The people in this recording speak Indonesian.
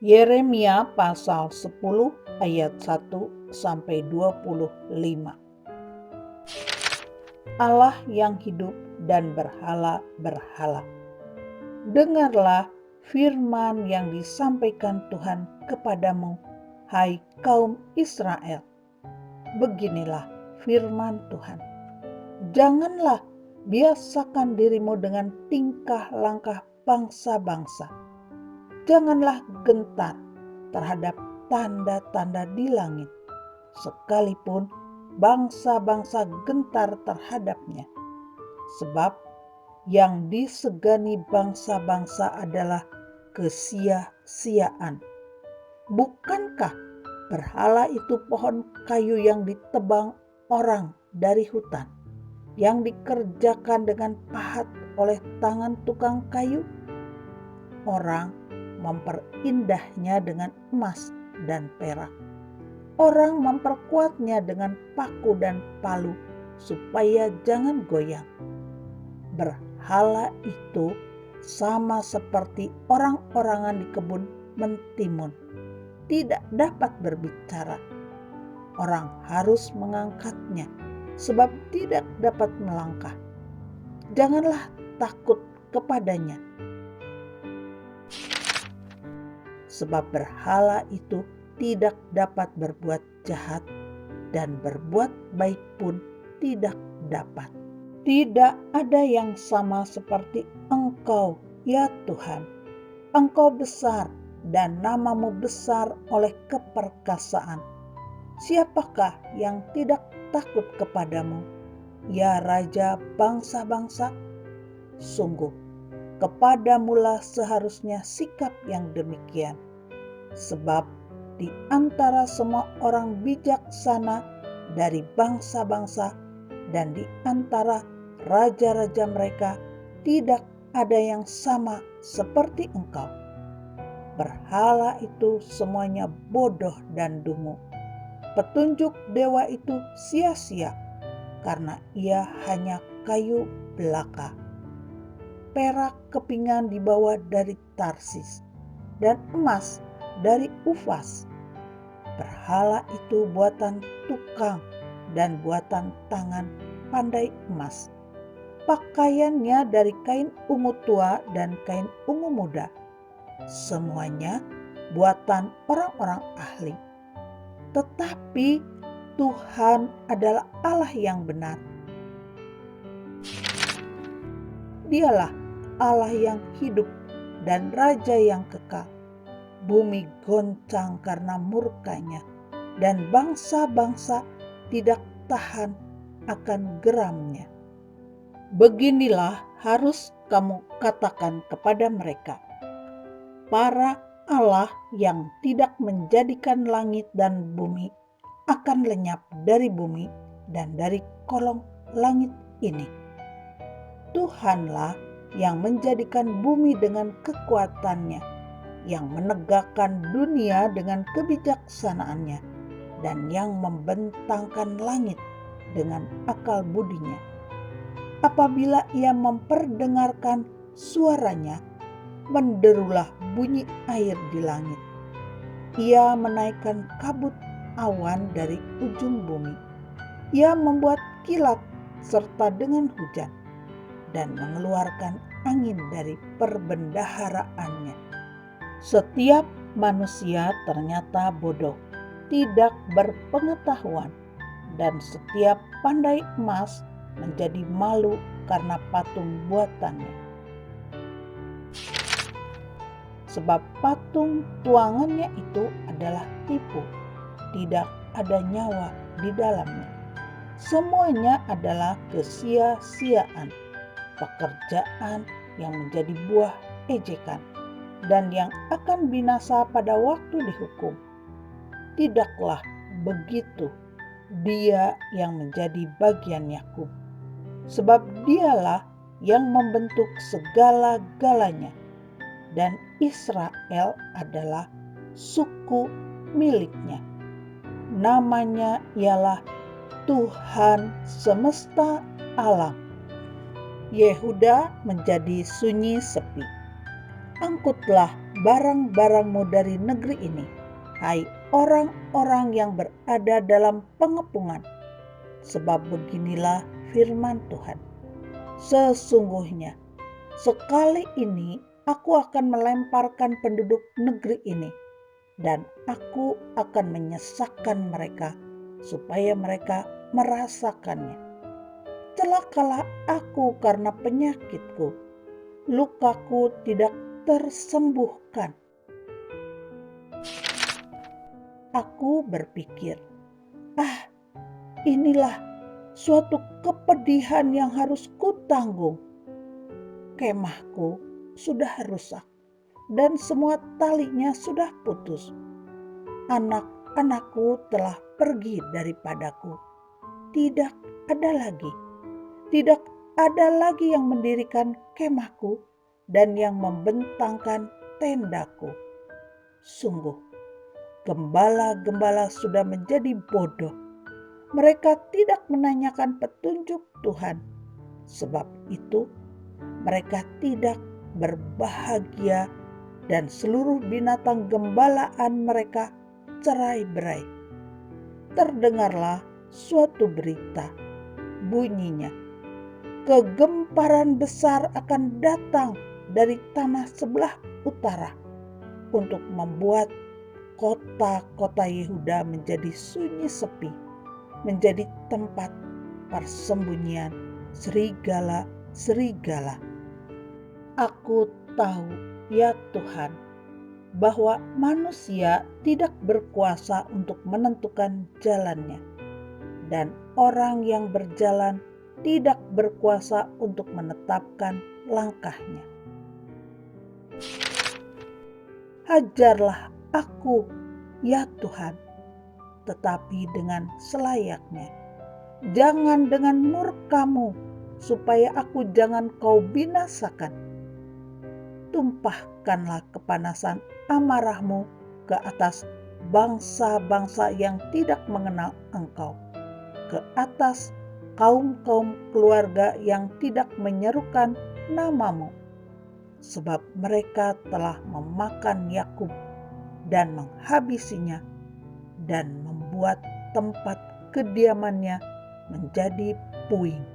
Yeremia pasal 10 ayat 1 sampai 25. Allah yang hidup dan berhala-berhala. Dengarlah firman yang disampaikan Tuhan kepadamu, hai kaum Israel. Beginilah firman Tuhan. Janganlah biasakan dirimu dengan tingkah langkah bangsa-bangsa. Janganlah gentar terhadap tanda-tanda di langit, sekalipun bangsa-bangsa gentar terhadapnya. Sebab yang disegani bangsa-bangsa adalah kesia-siaan. Bukankah berhala itu pohon kayu yang ditebang orang dari hutan, yang dikerjakan dengan pahat oleh tangan tukang kayu? Orang memperindah,nya dengan emas dan perak. Orang memperkuatnya dengan paku dan palu supaya jangan goyang. Berhala itu sama seperti orang-orangan di kebun mentimun, tidak dapat berbicara. Orang harus mengangkatnya sebab tidak dapat melangkah. Janganlah takut kepadanya, sebab berhala itu tidak dapat berbuat jahat dan berbuat baik pun tidak dapat. Tidak ada yang sama seperti Engkau, ya Tuhan. Engkau besar dan namamu besar oleh keperkasaan. Siapakah yang tidak takut kepadamu, ya Raja bangsa-bangsa? Sungguh, kepadamulah seharusnya sikap yang demikian. Sebab di antara semua orang bijaksana dari bangsa-bangsa dan di antara raja-raja mereka tidak ada yang sama seperti Engkau. Berhala itu semuanya bodoh dan dungu. Petunjuk dewa itu sia-sia, karena ia hanya kayu belaka. Perak kepingan dibawa dari Tarsis, dan emas dari Ufas. Berhala itu buatan tukang dan buatan tangan pandai emas. Pakaiannya dari kain ungu tua dan kain ungu muda. Semuanya buatan orang-orang ahli. Tetapi Tuhan adalah Allah yang benar. Dialah Allah yang hidup dan Raja yang kekal. Bumi goncang karena murkanya, dan bangsa-bangsa tidak tahan akan geramnya. Beginilah harus kamu katakan kepada mereka, para Allah yang tidak menjadikan langit dan bumi akan lenyap dari bumi dan dari kolong langit ini. Tuhanlah yang menjadikan bumi dengan kekuatannya, yang menegakkan dunia dengan kebijaksanaannya, dan yang membentangkan langit dengan akal budinya. Apabila ia memperdengarkan suaranya, menderulah bunyi air di langit. Ia menaikkan kabut awan dari ujung bumi. Ia membuat kilat serta dengan hujan, dan mengeluarkan angin dari perbendaharaannya. Setiap manusia ternyata bodoh, tidak berpengetahuan, dan setiap pandai emas menjadi malu karena patung buatannya. Sebab patung tuangannya itu adalah tipu, tidak ada nyawa di dalamnya. Semuanya adalah kesia-siaan, pekerjaan yang menjadi buah ejekan, dan yang akan binasa pada waktu dihukum. Tidaklah begitu dia yang menjadi bagian Yakub, sebab dialah yang membentuk segala-galanya, dan Israel adalah suku miliknya. Namanya ialah Tuhan semesta alam. Yehuda menjadi sunyi sepi. Angkutlah barang-barangmu dari negeri ini, hai orang-orang yang berada dalam pengepungan. Sebab beginilah firman Tuhan, sesungguhnya sekali ini aku akan melemparkan penduduk negeri ini, dan aku akan menyesakkan mereka supaya mereka merasakannya. Celakalah aku karena penyakitku, lukaku tidak tersembuhkan. Aku berpikir, inilah suatu kepedihan yang harus kutanggung. Kemahku sudah rusak dan semua talinya sudah putus. Anak-anakku telah pergi daripadaku. Tidak ada lagi yang mendirikan kemahku dan yang membentangkan tendaku. Sungguh, gembala-gembala sudah menjadi bodoh. Mereka tidak menanyakan petunjuk Tuhan. Sebab itu, mereka tidak berbahagia dan seluruh binatang gembalaan mereka cerai-berai. Terdengarlah suatu berita, bunyinya, kegemparan besar akan datang dari tanah sebelah utara untuk membuat kota-kota Yehuda menjadi sunyi sepi, menjadi tempat persembunyian serigala-serigala. Aku tahu, ya Tuhan, bahwa manusia tidak berkuasa untuk menentukan jalannya, dan orang yang berjalan tidak berkuasa untuk menetapkan langkahnya. Ajarlah aku, ya Tuhan, tetapi dengan selayaknya. Jangan dengan murka-Mu, supaya aku jangan Kau binasakan. Tumpahkanlah kepanasan amarah-Mu ke atas bangsa-bangsa yang tidak mengenal Engkau, ke atas kaum-kaum keluarga yang tidak menyerukan nama-Mu. Sebab mereka telah memakan Yakub dan menghabisinya, dan membuat tempat kediamannya menjadi puing.